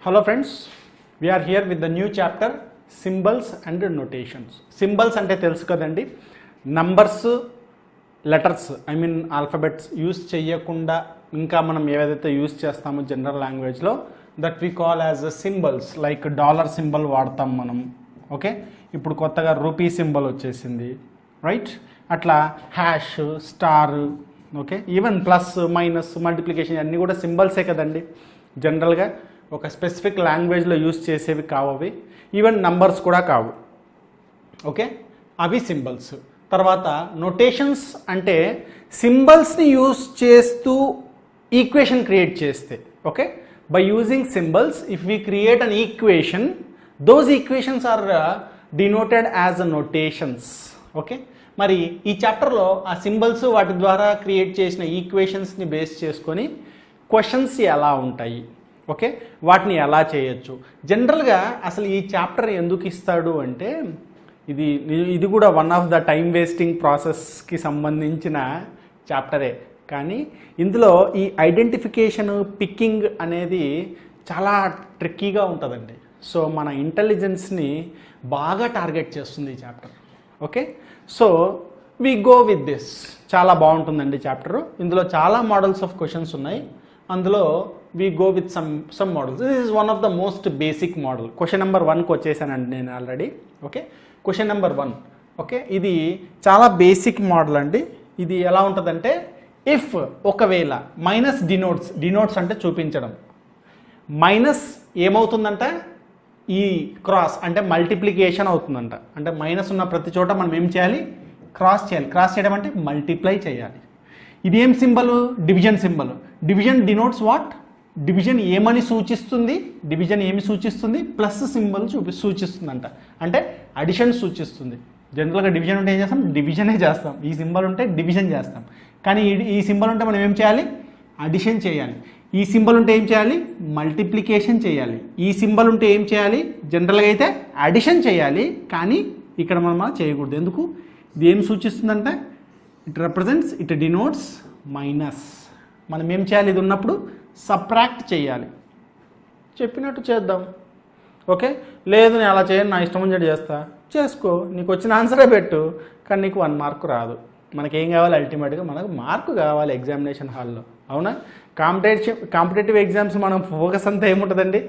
Hello friends, we are here with the new chapter symbols and notations. Symbols ante telusu kadandi, numbers, letters, I mean alphabets use cheyakunda inka manam evaithe use chestamo general language lo that we call as symbols, like dollar symbol vaadtam manam. Okay, ఇప్పుడు కొత్తగా rupee symbol వచ్చేసింది, right? అట్లా hash, star, okay, even plus, minus, multiplication అన్నీ కూడా సింబల్సే కదండి. జనరల్గా ఒక specific లాంగ్వేజ్లో యూస్ చేసేవి కావు అవి, ఈవెన్ నంబర్స్ కూడా కావు. ఓకే, అవి సింబల్స్. తర్వాత నొటేషన్స్ అంటే సింబల్స్ని యూస్ చేస్తూ ఈక్వేషన్ క్రియేట్ చేస్తే, okay, by using symbols if we create an equation, those equations are denoted as notations. Okay, మరి ఈ చాప్టర్లో ఆ సింబల్స్ వాటి ద్వారా క్రియేట్ చేసిన ఈక్వేషన్స్ని బేస్ చేసుకొని క్వశ్చన్స్ ఎలా ఉంటాయి, ఓకే, వాటిని ఎలా చేయొచ్చు. జనరల్గా అసలు ఈ చాప్టర్ ఎందుకు ఇస్తాడు అంటే ఇది కూడా one of the time wasting ప్రాసెస్కి సంబంధించిన చాప్టరే, కానీ ఇందులో ఈ ఐడెంటిఫికేషన్, పిక్కింగ్ అనేది చాలా ట్రిక్కీగా ఉంటుందండి. సో మన ఇంటెలిజెన్స్ని బాగా టార్గెట్ చేస్తుంది ఈ chapter. Okay, so we go with this. చాలా బాగుంటుందండి చాప్టరు. ఇందులో చాలా మోడల్స్ ఆఫ్ క్వశ్చన్స్ ఉన్నాయి. అందులో we go with some models. This is one of the most basic model. Question number 1కి వచ్చేసానండి నేను ఆల్రెడీ. Okay, question number 1. ఓకే, ఇది చాలా బేసిక్ మోడల్ అండి. ఇది ఎలా ఉంటుందంటే, ఇఫ్ ఒకవేళ మైనస్ డినోట్స్ అంటే చూపించడం, మైనస్ ఏమవుతుందంట, ఈ క్రాస్ అంటే మల్టిప్లికేషన్ అవుతుందంట. అంటే మైనస్ ఉన్న ప్రతి చోట మనం ఏం చేయాలి, క్రాస్ చేయాలి. క్రాస్ చేయడం అంటే మల్టిప్లై చేయాలి. ఇది ఏం symbol, division symbol. Division denotes what, division ఏమని సూచిస్తుంది, డివిజన్ ఏమి సూచిస్తుంది, ప్లస్ సింబల్ సూచిస్తుందంట. అంటే అడిషన్ సూచిస్తుంది. జనరల్గా డివిజన్ ఉంటే ఏం చేస్తాం, డివిజనే చేస్తాం. ఈ సింబల్ ఉంటే డివిజన్ చేస్తాం. కానీ ఈ సింబల్ ఉంటే మనం ఏం చేయాలి, అడిషన్ చేయాలి. ఈ సింబల్ ఉంటే ఏం చేయాలి, మల్టిప్లికేషన్ చేయాలి. ఈ సింబల్ ఉంటే ఏం చేయాలి, జనరల్గా అయితే అడిషన్ చేయాలి. కానీ ఇక్కడ మనం చేయకూడదు. ఎందుకు, ఇది ఏం సూచిస్తుందంటే, it represents, it denotes minus. మనం ఏం చేయాలి, ఇది ఉన్నప్పుడు సబ్ట్రాక్ట్ చేయాలి. చెప్పినట్టు చేద్దాం. ఓకే, లేదు నేను అలా చేయను, నా ఇష్టం వచ్చేది చేస్తా, చేసుకో, నీకు వచ్చిన ఆన్సరే పెట్టు, కానీ నీకు 1 మార్క్ రాదు. మనకేం కావాలి, అల్టిమేట్గా మనకు మార్కు కావాలి ఎగ్జామినేషన్ హాల్లో. అవునా? కాంపిటేటివ్ ఎగ్జామ్స్ మనం ఫోకస్ అంతా ఏముంటుందండి,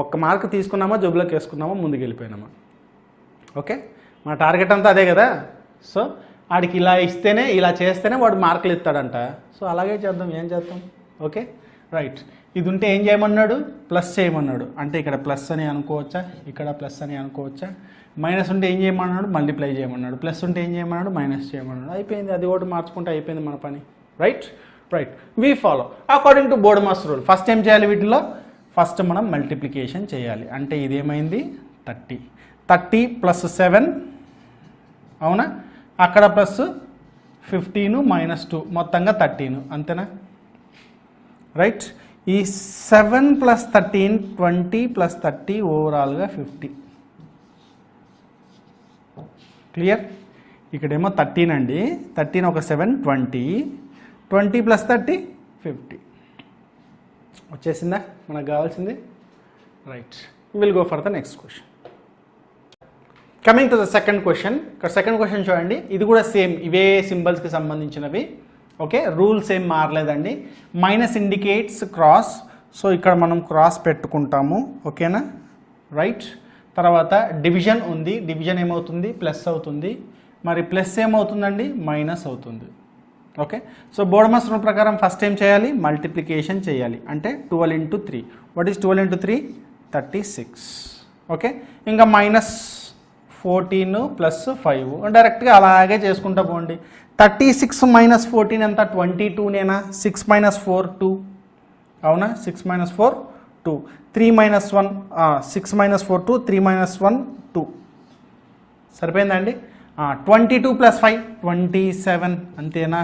1 మార్క్ తీసుకున్నామా, జబ్బులోకి వేసుకున్నామా, ముందుకు వెళ్ళిపోయినామా. ఓకే, మన టార్గెట్ అంతా అదే కదా. సో వాడికి ఇలా ఇస్తేనే, ఇలా చేస్తేనే వాడు మార్కులు ఇస్తాడంట. సో అలాగే చేద్దాం, ఏం చేద్దాం. Okay, right. ఇది ఉంటే ఏం చేయమన్నాడు, ప్లస్ చేయమన్నాడు. అంటే ఇక్కడ ప్లస్ అని అనుకోవచ్చా, ఇక్కడ ప్లస్ అని అనుకోవచ్చా. మైనస్ ఉంటే ఏం చేయమన్నాడు, మల్టిప్లై చేయమన్నాడు. ప్లస్ ఉంటే ఏం చేయమన్నాడు, మైనస్ చేయమన్నాడు. అయిపోయింది, అది ఒకటి మార్చుకుంటే అయిపోయింది మన పని. Right, we follow according to BODMAS rule. First ఏం చేయాలి, వీటిలో ఫస్ట్ మనం మల్టిప్లికేషన్ చేయాలి. అంటే ఇదేమైంది, 30 ప్లస్ 7, అవునా, అక్కడ ప్లస్ 15 మైనస్ 2, మొత్తంగా 13, అంతేనా? రైట్. ఈ 7 ప్లస్ 13 20 ప్లస్ 30 ఓవరాల్గా 50. క్లియర్? ఇక్కడేమో 13 అండి, 13 ఒక 7 20 ప్లస్ 30 50. వచ్చేసిందా మనకు కావాల్సింది? Right, will go for the next question. Coming to the second question. ఇక్కడ సెకండ్ క్వశ్చన్ చూడండి. ఇది కూడా సేమ్, ఇవే సింబల్స్కి సంబంధించినవి. ఓకే, రూల్స్ ఏం మారలేదండి. Minus indicates cross. సో ఇక్కడ మనం క్రాస్ పెట్టుకుంటాము. ఓకేనా? రైట్. తర్వాత డివిజన్ ఉంది. డివిజన్ ఏమవుతుంది, ప్లస్ అవుతుంది. మరి ప్లస్ ఏమవుతుందండి, మైనస్ అవుతుంది. ఓకే, సో బోర్డమాస్ రూల్ ప్రకారం ఫస్ట్ ఏం చేయాలి, మల్టిప్లికేషన్ చేయాలి. అంటే 12 into 3. What is 12 into 3? 36. Okay, ఇంకా మైనస్ 14 ప్లస్ 5. డైరెక్ట్గా అలాగే చేసుకుంటా పోండి. 36 మైనస్ 14 ఎంత, 22 నేనా? 6 మైనస్ 4 2, అవునా? 6 మైనస్ 4 2. 3 minus 1 6 minus 4 2, 3 minus 1 2. సరిపోయిందండి. 22 ప్లస్ 5 27, అంతేనా?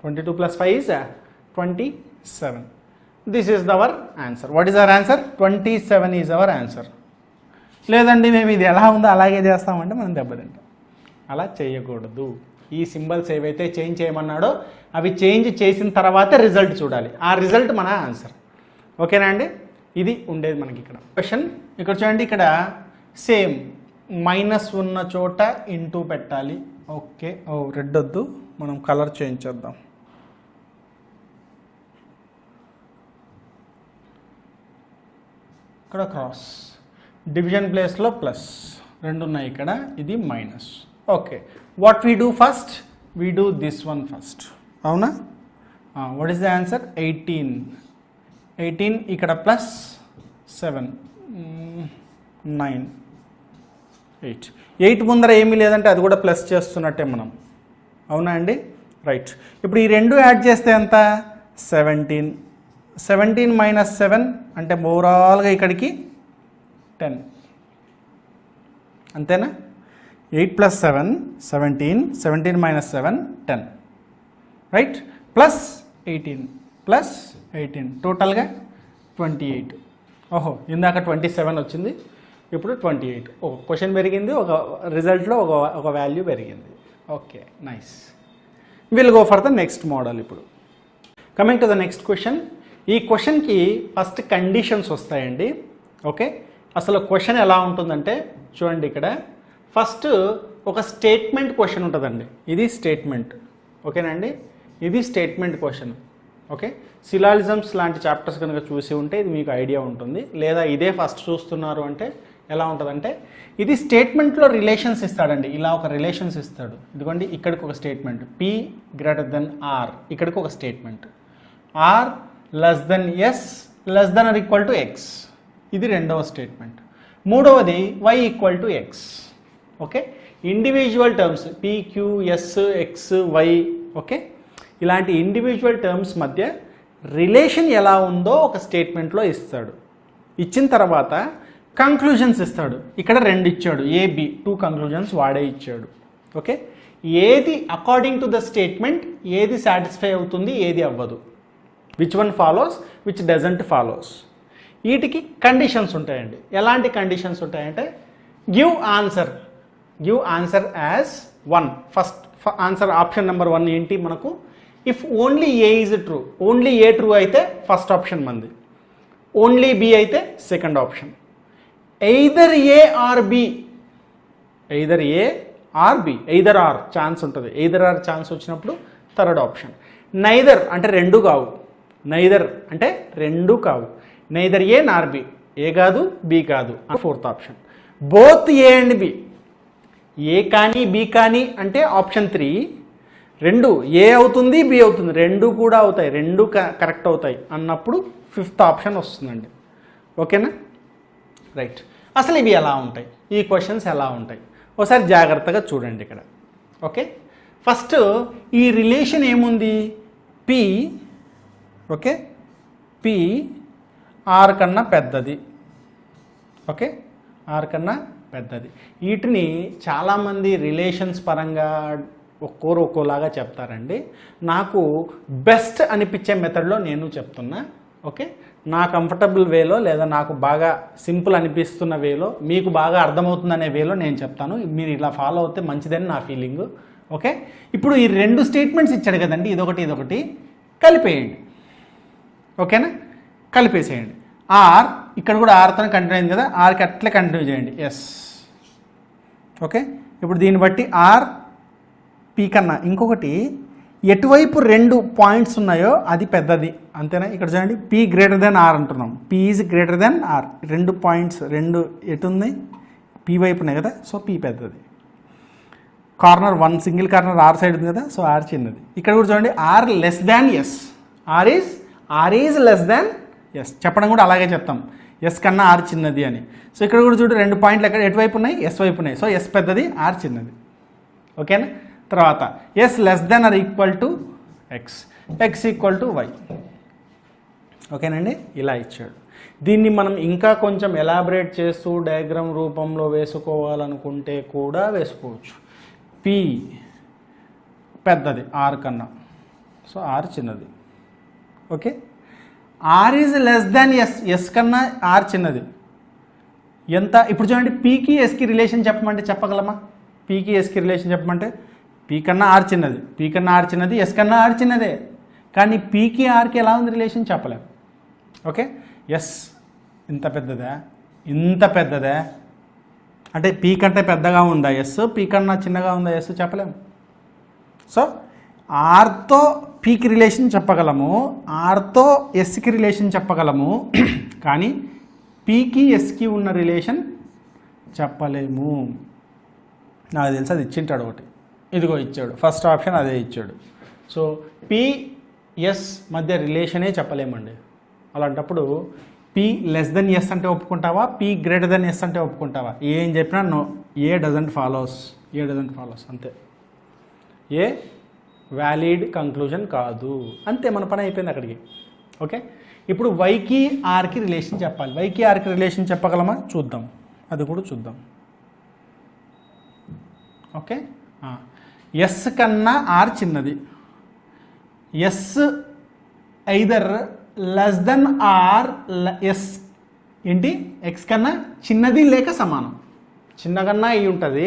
22 plus 5 is 27. This is our answer. What is our answer? 27 is our answer. లేదండి మేము ఇది ఎలా ఉందో అలాగే చేస్తామంటే మనం దెబ్బతింటాం. అలా చేయకూడదు. ఈ సింబల్స్ ఏవైతే చేంజ్ చేయమన్నాడో అవి చేంజ్ చేసిన తర్వాత రిజల్ట్ చూడాలి. ఆ రిజల్ట్ మన ఆన్సర్. ఓకేనా అండి? ఇది ఉండేది మనకి ఇక్కడ క్వశ్చన్. ఇక్కడ చూడండి, ఇక్కడ సేమ్ మైనస్ ఉన్న చోట ఇంటూ పెట్టాలి. ఓకే, రెడ్ వద్దు, మనం కలర్ చేంజ్ చేద్దాం. ఇక్కడ క్రాస్, డివిజన్ ప్లేస్లో ప్లస్, రెండు ఉన్నాయి ఇక్కడ, ఇది minus. Okay, what we do first, we do this one first. అవునా? What is the answer? 18. 18 ఇక్కడ ప్లస్ 7, 9, 8. 8 ముందర ఏమీ లేదంటే అది కూడా ప్లస్ చేస్తున్నట్టే మనం. అవునా అండి? రైట్. ఇప్పుడు ఈ రెండు యాడ్ చేస్తే ఎంత? 17. 17 మైనస్ 7 అంటే ఓవరాల్గా ఇక్కడికి 10. అంతేనా? 8 plus 7 17, 17 minus 7 10. Right. Plus 18 plus 18 టోటల్గా 28. ఓహో, ఇందాక 27 వచ్చింది, ఇప్పుడు 28. ఒక క్వశ్చన్ పెరిగింది, ఒక రిజల్ట్లో ఒక వాల్యూ పెరిగింది. Okay, nice. Will go for the next model. ఇప్పుడు coming to the next question. ఈ క్వశ్చన్కి ఫస్ట్ కండిషన్స్ వస్తాయండి. ఓకే, అసలు క్వశ్చన్ ఎలా ఉంటుందంటే చూడండి, ఇక్కడ ఫస్ట్ ఒక స్టేట్మెంట్ క్వశ్చన్ ఉంటుందండి. ఇది స్టేట్మెంట్. ఓకేనండి, ఇది స్టేట్మెంట్ క్వశ్చన్. ఓకే, సిలాలిజమ్స్ లాంటి చాప్టర్స్ కనుక చూసి ఉంటే ఇది మీకు ఐడియా ఉంటుంది, లేదా ఇదే ఫస్ట్ చూస్తున్నారు అంటే ఎలా ఉంటుందంటే, ఇది స్టేట్మెంట్లో రిలేషన్స్ ఇస్తాడండి. ఇలా ఒక రిలేషన్స్ ఇస్తాడు. ఇదిగోండి, ఇక్కడికి ఒక statement P greater than R, ఇక్కడికి ఒక statement R less than S less than are equal to X, ఇది రెండవ స్టేట్మెంట్. మూడవది Y equal to X. Okay, individual terms P, Q, S, X, Y. Okay, ఇలాంటి ఇండివిజువల్ టర్మ్స్ మధ్య relation ఎలా ఉందో ఒక స్టేట్మెంట్లో ఇస్తాడు. ఇచ్చిన తర్వాత కంక్లూజన్స్ ఇస్తాడు. ఇక్కడ రెండు ఇచ్చాడు, A, B, 2 కంక్లూజన్స్ వాడే ఇచ్చాడు. ఓకే, ఏది అకార్డింగ్ టు ద స్టేట్మెంట్ ఏది సాటిస్ఫై అవుతుంది, ఏది అవ్వదు, which one follows, which doesn't follows. వీటికి కండిషన్స్ ఉంటాయండి. ఎలాంటి కండిషన్స్ ఉంటాయంటే, give answer as 1. First answer option number 1 ఏంటి మనకు? If only A is true, only A true అయితే ఫస్ట్ ఆప్షన్ మంది, ఓన్లీ బి అయితే second option. Either A or B, either A or B, either are chance ఉంటుంది. ఎయిదర్ are ఛాన్స్ వచ్చినప్పుడు third option. Neither అంటే రెండు కావు, నైదర్ అంటే రెండు కావు, నైదర్ ఏ నార్ బి, ఏ కాదు బి కాదు, fourth option. Both A and B, A కానీ బి కానీ అంటే ఆప్షన్ 3. రెండు ఏ అవుతుంది బి అవుతుంది, రెండు కూడా అవుతాయి, రెండు కరెక్ట్ అవుతాయి అన్నప్పుడు ఫిఫ్త్ ఆప్షన్ వస్తుందండి. ఓకేనా? రైట్. అసలు ఇవి ఎలా ఉంటాయి, ఈ క్వశ్చన్స్ ఎలా ఉంటాయి ఒకసారి జాగ్రత్తగా చూడండి ఇక్కడ. ఓకే, ఫస్ట్ ఈ రిలేషన్ ఏముంది? P, ఓకే, P R కన్నా పెద్దది. ఓకే, R కన్నా పెద్దది. వీటిని చాలామంది రిలేషన్స్ పరంగా ఒక్కోలాగా చెప్తారండి. నాకు బెస్ట్ అనిపించే మెథడ్లో నేను చెప్తున్నా. ఓకే, నా కంఫర్టబుల్ వేలో లేదా నాకు బాగా సింపుల్ అనిపిస్తున్న వేలో, మీకు బాగా అర్థమవుతుందనే వేలో నేను చెప్తాను. మీరు ఇలా ఫాలో అవుతే మంచిదని నా ఫీలింగ్. ఓకే, ఇప్పుడు ఈ రెండు స్టేట్మెంట్స్ ఇచ్చాడు కదండి, ఇదొకటి కలిపేయండి. ఓకేనా? కలిపేసేయండి. ఆర్ ఇక్కడ కూడా ఆర్తో కంటిన్యూ అయింది కదా, ఆర్కి అట్లే కంటిన్యూ చేయండి. ఎస్. ఓకే, ఇప్పుడు దీన్ని బట్టి ఆర్ పీ కన్నా, ఇంకొకటి ఎటువైపు రెండు పాయింట్స్ ఉన్నాయో అది పెద్దది. అంతేనా? ఇక్కడ చూడండి, పీ గ్రేటర్ దెన్ ఆర్ అంటున్నాం, P is greater than R. రెండు పాయింట్స్ రెండు ఎటు ఉన్నాయి? పీ వైపు ఉన్నాయి కదా, సో పీ పెద్దది. Corner 1 single corner R side ఉంది కదా, సో ఆర్ చిన్నది. ఇక్కడ కూడా చూడండి, R less than S, R is less than S. చెప్పడం కూడా అలాగే చెప్తాం, ఎస్ కన్నా ఆర్ చిన్నది అని. సో ఇక్కడ కూడా చూడు, రెండు పాయింట్లు ఎక్కడ ఎటువైపు ఉన్నాయి? ఎస్ వైపు ఉన్నాయి. సో ఎస్ పెద్దది, ఆర్ చిన్నది. ఓకేనా? తర్వాత S less than are equal to X, X equal to Y. ఓకేనండి, ఇలా ఇచ్చాడు. దీన్ని మనం ఇంకా కొంచెం ఎలాబరేట్ చేస్తూ డయాగ్రామ్ రూపంలో వేసుకోవాలనుకుంటే కూడా వేసుకోవచ్చు. పి పెద్దది ఆర్ కన్నా, సో ఆర్ చిన్నది. Okay, R is less than S, S కన్నా ఆర్ చిన్నది. ఎంత? ఇప్పుడు చూడండి, పీకి ఎస్కి రిలేషన్ చెప్పమంటే చెప్పగలమా? పీకి ఎస్కి రిలేషన్ చెప్పమంటే పీ కన్నా ఆర్ చిన్నది, పీ కన్నా ఆర్ చిన్నది, ఎస్ కన్నా ఆర్ చిన్నదే. కానీ పీకి ఆర్కి ఎలా ఉంది రిలేషన్ చెప్పలేం. ఓకే, ఎస్ ఇంత పెద్దదా, ఇంత పెద్దదా, అంటే పీ కంటే పెద్దగా ఉందా ఎస్, పీ కన్నా చిన్నగా ఉందా ఎస్ చెప్పలేము. సో ఆర్తో పీకి రిలేషన్ చెప్పగలము, ఆర్తో ఎస్కి రిలేషన్ చెప్పగలము, కానీ పీకి ఎస్కి ఉన్న రిలేషన్ చెప్పలేము. నాకు తెలిసి అది ఇచ్చింటాడు ఒకటి, ఇదిగో ఇచ్చాడు, ఫస్ట్ ఆప్షన్ అదే ఇచ్చాడు. సో పీ ఎస్ మధ్య రిలేషనే చెప్పలేమండి. అలాంటప్పుడు పీ లెస్ దెన్ ఎస్ అంటే ఒప్పుకుంటావా, పీ గ్రేటర్ దెన్ ఎస్ అంటే ఒప్పుకుంటావా? ఏం చెప్పినా నో, ఏ డజంట్ ఫాలోస్, అంతే. ఏ వ్యాలిడ్ కంక్లూజన్ కాదు, అంతే, మన పని అయిపోయింది అక్కడికి. ఓకే, ఇప్పుడు వైకి ఆర్కి రిలేషన్ చెప్పాలి. వైకి ఆర్కి రిలేషన్ చెప్పగలమా చూద్దాం, అది కూడా చూద్దాం. ఓకే, ఎస్ కన్నా ఆర్ చిన్నది, S either less than R S ఏంటి ఎక్స్ కన్నా చిన్నది లేక సమానం, చిన్నకన్నా అయి ఉంటుంది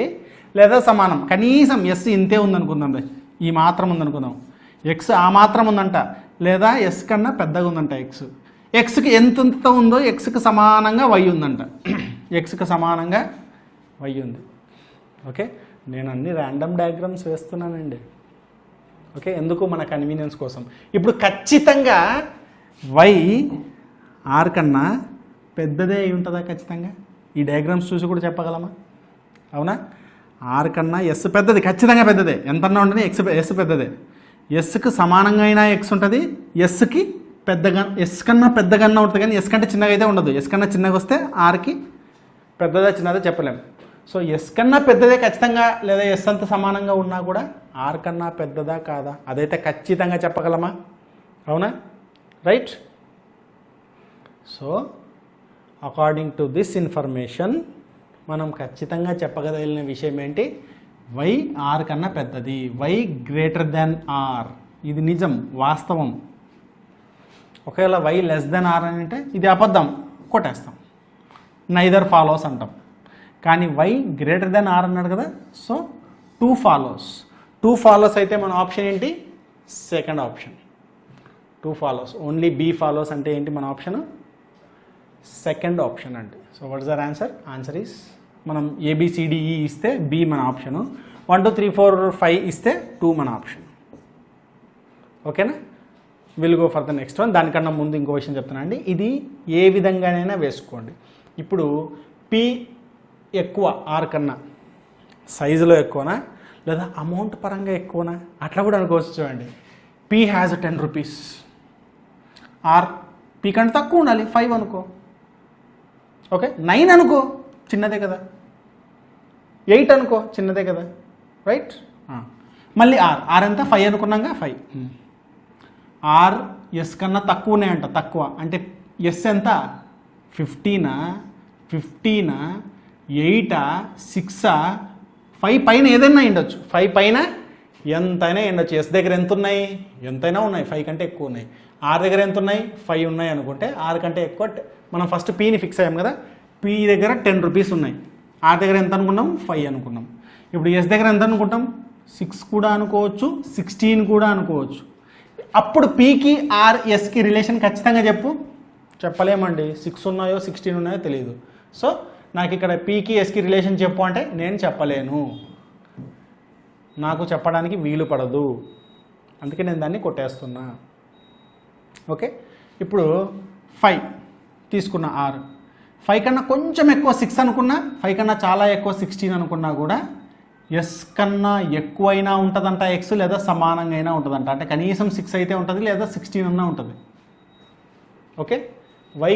లేదా సమానం, కనీసం ఎస్ ఇంతే ఉందనుకుందాం, ఈ మాత్రం ఉందనుకుందాం, ఎక్స్ ఆ మాత్రం ఉందంట, లేదా ఎస్ కన్నా పెద్దగా ఉందంట ఎక్స్, ఎక్స్కి ఎంత ఉందో ఎక్స్కి సమానంగా వై ఉందంట, ఎక్స్కి సమానంగా వై ఉంది. ఓకే, నేను అన్ని ర్యాండమ్ డయాగ్రామ్స్ వేస్తున్నానండి. ఓకే, ఎందుకు మన కన్వీనియన్స్ కోసం. ఇప్పుడు ఖచ్చితంగా వై ఆర్ కన్నా పెద్దదే అయి ఉంటుందా ఖచ్చితంగా? ఈ డయాగ్రామ్స్ చూసి కూడా చెప్పగలమా? అవునా? ఆర్ కన్నా ఎస్ పెద్దది, ఖచ్చితంగా పెద్దదే, ఎంతన్నా ఉంటుంది ఎస్ పెద్దదే, ఎస్కి సమానంగా అయినా ఎక్స్ ఉంటుంది, ఎస్కి పెద్దగా ఎస్ కన్నా పెద్దగా ఉంటుంది, కానీ ఎస్ కంటే చిన్నగా అయితే ఉండదు. ఎస్ కన్నా చిన్నగా వస్తే ఆర్కి పెద్దదా చిన్నదా చెప్పలేము. సో ఎస్ కన్నా పెద్దదే ఖచ్చితంగా, లేదా ఎస్ అంత సమానంగా ఉన్నా కూడా ఆర్ కన్నా పెద్దదా కాదా అదైతే ఖచ్చితంగా చెప్పగలమా? అవునా? Right. So according to this information మనం ఖచ్చితంగా చెప్పగలిగిన విషయం ఏంటి? వై ఆర్ కన్నా పెద్దది, వై గ్రేటర్ దాన్ ఆర్. ఇది నిజం, వాస్తవం. ఒకవేళ వై లెస్ దెన్ ఆర్ అని అంటే ఇది అబద్ధం, కొట్టేస్తాం, నైదర్ ఫాలోస్ అంటాం. కానీ వై గ్రేటర్ దెన్ ఆర్ అన్నాడు కదా, సో టూ ఫాలోస్ అయితే మన ఆప్షన్ ఏంటి? Second option. Two follows, only B follows అంటే ఏంటి మన ఆప్షన్? సెకండ్ ఆప్షన్ అండి. So what is the answer? Answer is, మనం ఏబిసిడిఈ ఇస్తే బి మన ఆప్షను, 1 2 3 4 5 ఇస్తే 2 మన ఆప్షన్. ఓకేనా? Will go for the next one. దానికన్నా ముందు ఇంకో విషయం చెప్తున్నా అండి, ఇది ఏ విధంగానైనా వేసుకోండి. ఇప్పుడు పి ఎక్కువ ఆర్ కన్నా, సైజులో ఎక్కువనా లేదా అమౌంట్ పరంగా ఎక్కువనా అట్లా కూడా అనుకోవచ్చు. చూడండి, P has 10 rupees, R P కంటే తక్కువ ఉండాలి, 5 అనుకో. ఓకే, 9 అనుకో, చిన్నదే కదా. 8 అనుకో, చిన్నదే కదా. రైట్. మళ్ళీ ఆర్ ఎంత? 5 అనుకున్నాగా, 5. ఆర్ ఎస్ కన్నా తక్కువ ఉన్నాయంట, తక్కువ అంటే ఎస్ ఎంత? 15, 8, 6, 5 పైన ఏదైనా ఉండొచ్చు, 5 పైన ఎంతైనా ఉండొచ్చు. ఎస్ దగ్గర ఎంత ఉన్నాయి? ఎంతైనా ఉన్నాయి, 5 కంటే ఎక్కువ ఉన్నాయి. ఆర్ దగ్గర ఎంత ఉన్నాయి? 5 ఉన్నాయి అనుకుంటే ఆర్ కంటే ఎక్కువ. మనం ఫస్ట్ పీని ఫిక్స్ అయ్యాం కదా, పీ దగ్గర 10 రూపీస్ ఉన్నాయి, ఆర్ దగ్గర ఎంత అనుకున్నాం? 5 అనుకున్నాం. ఇప్పుడు ఎస్ దగ్గర ఎంత అనుకుంటాం? 6 కూడా అనుకోవచ్చు, 16 కూడా అనుకోవచ్చు. అప్పుడు పీకి ఆర్ ఎస్కి రిలేషన్ ఖచ్చితంగా చెప్పు. చెప్పలేమండి, 6 ఉన్నాయో 16 ఉన్నాయో తెలియదు. సో నాకు ఇక్కడ పీకి ఎస్కి రిలేషన్ చెప్పు అంటే నేను చెప్పలేను, నాకు చెప్పడానికి వీలు పడదు, అందుకే నేను దాన్ని కొట్టేస్తున్నా. ఓకే, ఇప్పుడు 5 తీసుకున్న ఆర్, 5 కన్నా కొంచెం ఎక్కువ 6 అనుకున్నా, 5 కన్నా చాలా ఎక్కువ 16 అనుకున్నా కూడా ఎస్ కన్నా ఎక్కువైనా ఉంటుందంట ఎక్స్, లేదా సమానంగా అయినా ఉంటుందంట. అంటే కనీసం 6 అయితే ఉంటుంది, లేదా 16 అన్నా ఉంటుంది. ఓకే, వై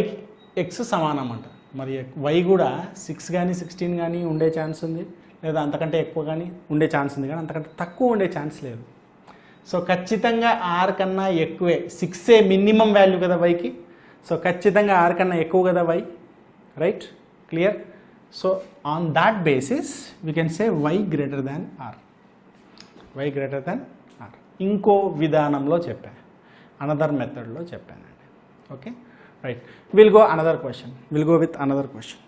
ఎక్స్ సమానం అంట. మరి వై కూడా 6 కానీ 16 కానీ ఉండే ఛాన్స్ ఉంది, లేదా అంతకంటే ఎక్కువ కానీ ఉండే ఛాన్స్ ఉంది, కానీ అంతకంటే తక్కువ ఉండే ఛాన్స్ లేదు. సో ఖచ్చితంగా ఆర్ కన్నా ఎక్కువే, 6 మినిమం వాల్యూ కదా వైకి. సో ఖచ్చితంగా ఆర్ కన్నా ఎక్కువ కదా Y. Right, clear. So on that basis we can say Y greater than R, Y greater than R. ఇంకో విధానంలో చెప్పాను, అనదర్ మెథడ్లో చెప్పానండి. Okay, right. Will go another question, will go with another question.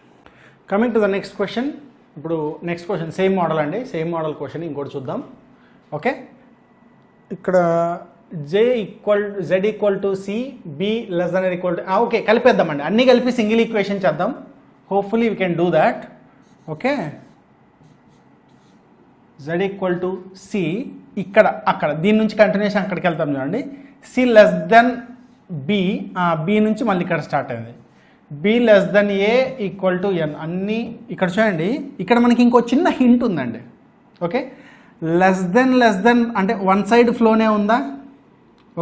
Coming to the next question. ఇప్పుడు next question same model అండి, same model question ఇంకోటి చూద్దాం. Okay, ఇక్కడ z equal to C B less than are equal to okay కలిపేద్దామండి, అన్నీ కలిపి single equation చేద్దాం. Hopefully we can do that. Okay, z equal to C ఇక్కడ అక్కడ దీని నుంచి కంటిన్యూషన్ అక్కడికి వెళ్తాం చూడండి. C less than B, B నుంచి మళ్ళీ ఇక్కడ స్టార్ట్ అయింది. B less than A equal to N. అన్నీ ఇక్కడ చూడండి, ఇక్కడ మనకి ఇంకో చిన్న హింట్ ఉందండి. ఓకే, లెస్ దెన్ అంటే వన్ సైడ్ ఫ్లోనే ఉందా?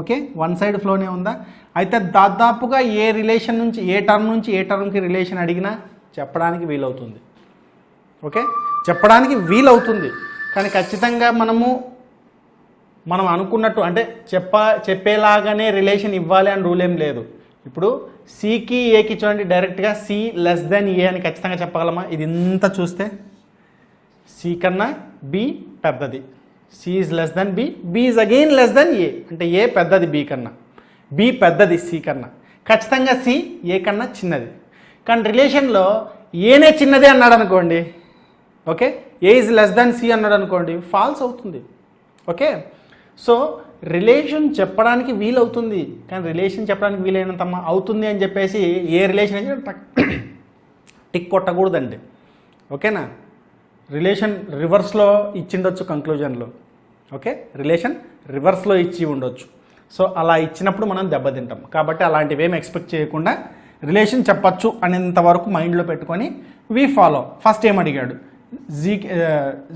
ఓకే, వన్ సైడ్ ఫ్లోనే ఉందా? అయితే దాదాపుగా ఏ రిలేషన్ నుంచి ఏ టర్మ్కి రిలేషన్ అడిగినా చెప్పడానికి వీలవుతుంది. ఓకే, చెప్పడానికి వీలవుతుంది, కానీ ఖచ్చితంగా మనం అనుకున్నట్టు అంటే చెప్పేలాగానే రిలేషన్ ఇవ్వాలి అని రూల్ ఏం లేదు. ఇప్పుడు సికి ఏకి చూడండి, డైరెక్ట్గా సి లెస్ దెన్ ఏ అని ఖచ్చితంగా చెప్పగలమా? ఇది ఇంత చూస్తే సి కన్నా బి పెద్దది, C is less than B, B is again less than A, అంటే ఏ పెద్దది బి కన్నా, బి పెద్దది సి కన్నా, ఖచ్చితంగా సి ఏ కన్నా చిన్నది. కానీ రిలేషన్లో ఏనే చిన్నదే అన్నాడు అనుకోండి, okay, A is less than C అన్నాడు అనుకోండి, ఫాల్స్ అవుతుంది. ఓకే, సో రిలేషన్ చెప్పడానికి వీలవుతుంది, కానీ రిలేషన్ చెప్పడానికి వీలైనంత అవుతుంది అని చెప్పేసి ఏ రిలేషన్ అయితే టిక్ కొట్టకూడదండి. ఓకేనా, రిలేషన్ రివర్స్లో ఇచ్చిండొచ్చు కంక్లూజన్లో. ఓకే, రిలేషన్ రివర్స్లో ఇచ్చి ఉండొచ్చు. సో అలా ఇచ్చినప్పుడు మనం దెబ్బతింటాం. కాబట్టి అలాంటివి ఏమి ఎక్స్పెక్ట్ చేయకుండా రిలేషన్ చెప్పచ్చు అనేంత వరకు మైండ్లో పెట్టుకొని వి ఫాలో. ఫస్ట్ ఏం అడిగాడు?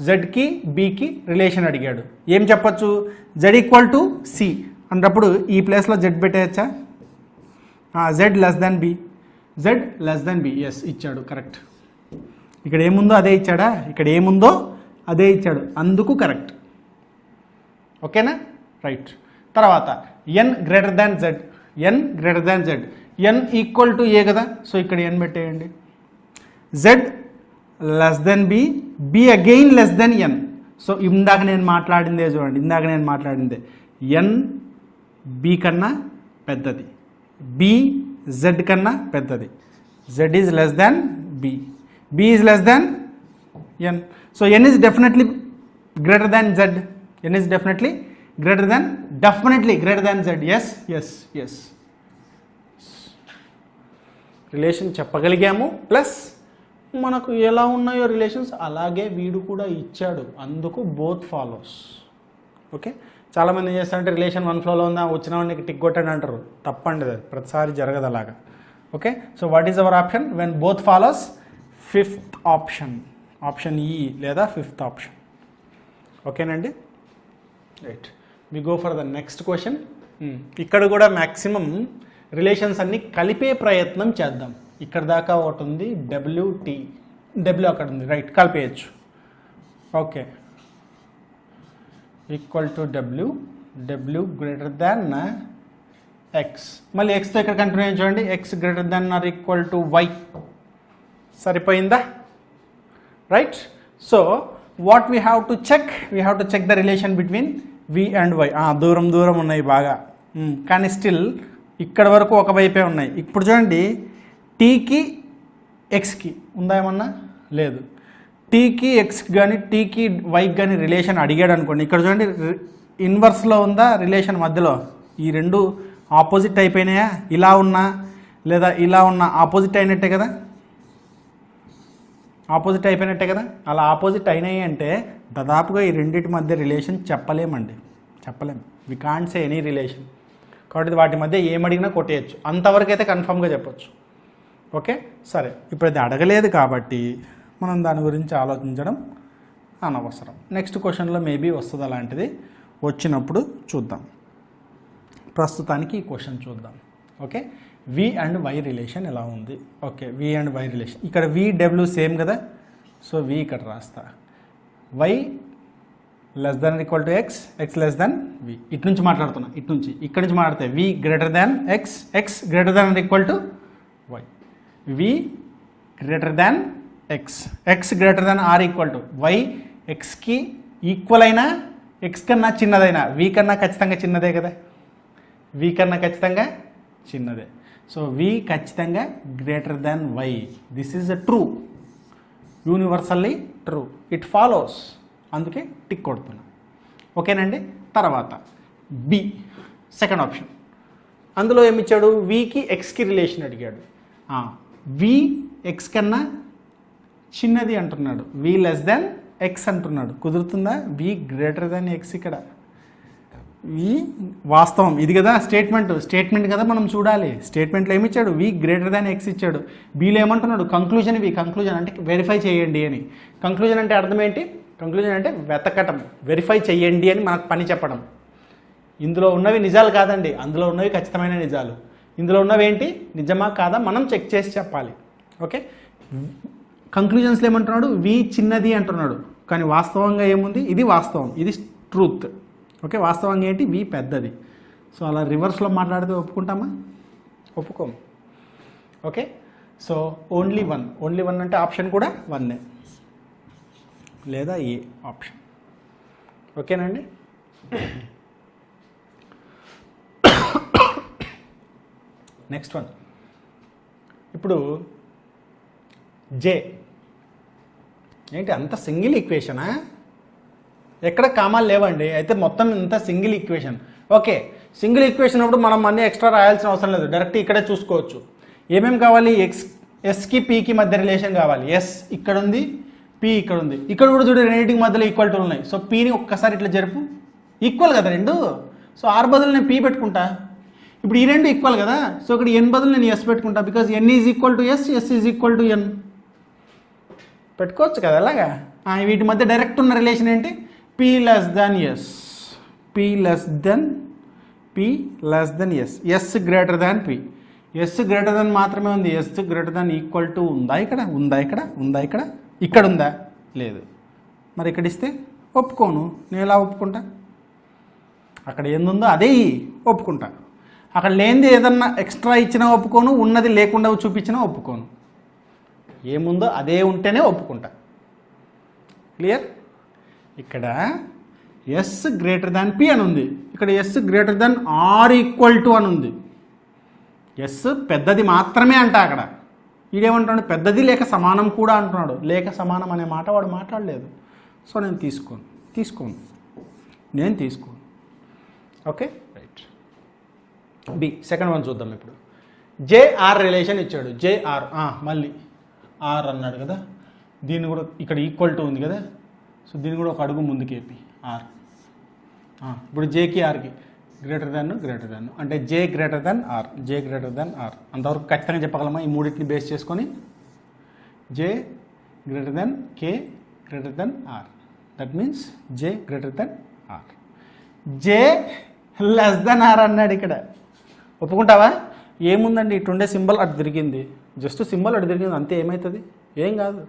జెడ్కి బీకి రిలేషన్ అడిగాడు. ఏం చెప్పచ్చు? జెడ్ ఈక్వల్ టు సి అన్నప్పుడు ఈ ప్లేస్లో జెడ్ పెట్టేయచ్చా? Z less than B, Z less than B, yes ఇచ్చాడు, కరెక్ట్. ఇక్కడ ఏముందో అదే ఇచ్చాడా? ఇక్కడ ఏముందో అదే ఇచ్చాడు, అందుకు కరెక్ట్. ఓకేనా, రైట్. తర్వాత N greater than Z, N greater than Z, N equal to A కదా, సో ఇక్కడ ఎన్ పెట్టేయండి. Z less than B, B again less than N. So ఇందాక నేను మాట్లాడిందే చూడండి, ఎన్ బి కన్నా పెద్దది, బి జెడ్ కన్నా పెద్దది, Z is less than B, B is less than N. So N is definitely greater than Z, N is definitely greater than Z. Yes yes yes, relation చెప్పగలిగాము, plus మనకు ఎలా ఉన్నాయో relations అలాగే వీడు కూడా ఇచ్చాడు, అందుకు బోత్ ఫాలోస్. ఓకే, చాలామంది ఏం చేస్తారంటే రిలేషన్ వన్ ఫ్లోలో ఉందా, వచ్చిన వాడికి టిక్ కొట్టండి అంటారు. తప్పండి, అది ప్రతిసారి జరగదు అలాగా. Okay, so what is our option when both follows? Fifth option, option E లేదా ఫిఫ్త్ ఆప్షన్. ఓకేనండి, right. We go for the next question. ఇక్కడ కూడా మ్యాక్సిమం రిలేషన్స్ అన్ని కలిపే ప్రయత్నం చేద్దాం. ఇక్కడ దాకా ఒకటి ఉంది డబ్ల్యూటీ, డబ్ల్యూ అక్కడ ఉంది, రైట్, కలిపేయచ్చు. Okay, equal to W, W greater than X, మళ్ళీ ఎక్స్తో ఇక్కడ కంటిన్యూ చూడండి, X greater than or equal to Y. సరిపోయిందా? Right. So what we have to check? We have to check the relation between V and Y. దూరం ఉన్నాయి బాగా, కానీ still ఇక్కడ వరకు ఒకవైపే ఉన్నాయి. ఇప్పుడు చూడండి, టీకి ఎక్స్కి ఉందా ఏమన్నా? లేదు. టీకి ఎక్స్కి కానీ టీకి వైకి కానీ రిలేషన్ అడిగాడు అనుకోండి, ఇక్కడ చూడండి ఇన్వర్స్లో ఉందా రిలేషన్ మధ్యలో? ఈ రెండు ఆపోజిట్ అయిపోయినాయా? ఇలా ఉన్నా లేదా ఇలా ఉన్నా ఆపోజిట్ అయినట్టే కదా, ఆపోజిట్ అయిపోయినట్టే కదా. అలా ఆపోజిట్ అయినాయి అంటే దాదాపుగా ఈ రెండింటి మధ్య రిలేషన్ చెప్పలేము. We can't say any relation. కాబట్టి వాటి మధ్య ఏమడిగినా కొట్టేయచ్చు, అంతవరకు అయితే కన్ఫామ్గా చెప్పొచ్చు. ఓకే, సరే. ఇప్పుడు అది అడగలేదు కాబట్టి మనం దాని గురించి ఆలోచించడం అనవసరం. నెక్స్ట్ క్వశ్చన్లో మేబీ వస్తుంది అలాంటిది, వచ్చినప్పుడు చూద్దాం. ప్రస్తుతానికి ఈ క్వశ్చన్ చూద్దాం. Okay, V and Y relation ఎలా ఉంది? Okay, V and Y relation ఇక్కడ వి డబ్ల్యూ సేమ్ కదా, సో వి ఇక్కడ రాస్తా. Y less than equal to X, X less than V. ఇటు నుంచి మాట్లాడుతున్నా, ఇక్కడి నుంచి మాట్లాడితే V greater than X, X greater than equal to Y. V greater than X, X greater than or equal to Y. ఎక్స్కి equal అయినా X కన్నా చిన్నదైనా వి కన్నా ఖచ్చితంగా చిన్నదే కదా, వి కన్నా ఖచ్చితంగా చిన్నదే. సో వి ఖచ్చితంగా greater than Y. This is a true, universally true, it follows. అందుకే టిక్ కొడుతున్నా. ఓకేనండి. తర్వాత బి సెకండ్ ఆప్షన్. అందులో ఏమిచ్చాడు, వికి ఎక్స్కి రిలేషన్ అడిగాడు. వి ఎక్స్ కన్నా చిన్నది అంటున్నాడు, వి లెస్ దాన్ ఎక్స్ అంటున్నాడు. కుదురుతుందా? వి గ్రేటర్ దాన్ ఎక్స్. ఇక్కడ వి వాస్తవం ఇది కదా, స్టేట్మెంట్ కదా మనం చూడాలి. స్టేట్మెంట్లో ఏమి ఇచ్చాడు, వి గ్రేటర్ దాన్ ఎక్స్ ఇచ్చాడు. బీలో ఏమంటున్నాడు, కంక్లూజన్ అంటే వెరిఫై చేయండి అని. కంక్లూజన్ అంటే అర్థం ఏంటి? కంక్లూజన్ అంటే వెతకటం, వెరిఫై చేయండి అని మనకు పని చెప్పడం. ఇందులో ఉన్నవి నిజాలు కాదండి, అందులో ఉన్నవి ఖచ్చితమైన నిజాలు. ఇందులో ఉన్నవి ఏంటి, నిజమా కాదా మనం చెక్ చేసి చెప్పాలి. ఓకే, కంక్లూజన్స్లో ఏమంటున్నాడు, వి చిన్నది అంటున్నాడు, కానీ వాస్తవంగా ఏముంది, ఇది వాస్తవం, ఇది ట్రూత్. ఓకే, వాస్తవంగా ఏంటి, వి పెద్దది. సో అలా రివర్స్లో మాట్లాడితే ఒప్పుకుంటామా? ఒప్పుకోము. ఓకే, సో ఓన్లీ వన్ అంటే ఆప్షన్ కూడా వన్నే, లేదా ఏ ఆప్షన్. ఓకేనండి. Next one. ఇప్పుడు జే ఏంటి, అంత సింగిల్ ఈక్వేషనా? ఎక్కడ కామాలు లేవండి, అయితే మొత్తం ఇంత single equation. Okay, single equation అప్పుడు మనం అన్నీ ఎక్స్ట్రా రాయాల్సిన అవసరం లేదు, డైరెక్ట్ ఇక్కడే చూసుకోవచ్చు. ఏమేమి కావాలి, ఎస్కి పీకి మధ్య రిలేషన్ కావాలి. ఎస్ ఇక్కడ ఉంది, పి ఇక్కడ ఉంది, ఇక్కడ కూడా చూడండి రెండింటికి మధ్యలో ఈక్వల్ టు ఉన్నాయి. సో పీని ఒక్కసారి ఇట్లా జరుపు, ఈక్వల్ కదా రెండు. సో ఆర్ బదులు నేను పీ పెట్టుకుంటా. ఇప్పుడు ఈ రెండు ఈక్వల్ కదా, సో ఇక్కడ ఎన్ బదులు నేను ఎస్ పెట్టుకుంటా, because N is equal to S, S is equal to N పెట్టుకోవచ్చు కదా అలాగా. వీటి మధ్య డైరెక్ట్ ఉన్న రిలేషన్ ఏంటి, P less than S, P less than S, S greater than P. S greater than మాత్రమే ఉంది, S greater than equal to ఉందా ఇక్కడ, ఇక్కడ ఉందా, లేదు. మరి ఇక్కడ ఇస్తే ఒప్పుకోను, నేను ఎలా ఒప్పుకుంటా? అక్కడ ఏందుందో అదే ఒప్పుకుంటా. అక్కడ లేనిది ఏదన్నా ఎక్స్ట్రా ఇచ్చినా ఒప్పుకోను, ఉన్నది లేకుండా చూపించినా ఒప్పుకోను. ఏముందో అదే ఉంటేనే ఒప్పుకుంటా. క్లియర్? ఇక్కడ ఎస్ గ్రేటర్ దాన్ పి అని ఉంది, ఇక్కడ S greater than or equal to అని ఉంది. ఎస్ పెద్దది మాత్రమే అంట అక్కడ. వీడేమంటాడు, పెద్దది లేక సమానం కూడా అంటున్నాడు. లేక సమానం అనే మాట వాడు మాట్లాడలేదు. సో నేను తీసుకోను. Okay, right. B second one చూద్దాం. ఇప్పుడు జేఆర్ రిలేషన్ ఇచ్చాడు. జేఆర్ మళ్ళీ ఆర్ అన్నాడు కదా, దీన్ని కూడా ఇక్కడ ఈక్వల్ టు ఉంది కదా, సో దీన్ని కూడా ఒక అడుగు ముందుకేపి ఆర్. ఇప్పుడు జేకి ఆర్కి గ్రేటర్ దాన్ అంటే జే గ్రేటర్ దాన్ ఆర్, అంతవరకు ఖచ్చితంగా చెప్పగలమా? ఈ మూడింటిని బేస్ చేసుకొని J greater than K greater than R, that means J greater than R. J less than R అన్నాడు ఇక్కడ, ఒప్పుకుంటావా? ఏముందండి, ఇటుండే సింబల్ అటు తిరిగింది, జస్ట్ సింబల్ అటు తిరిగింది అంతే, ఏమవుతుంది? ఏం కాదు.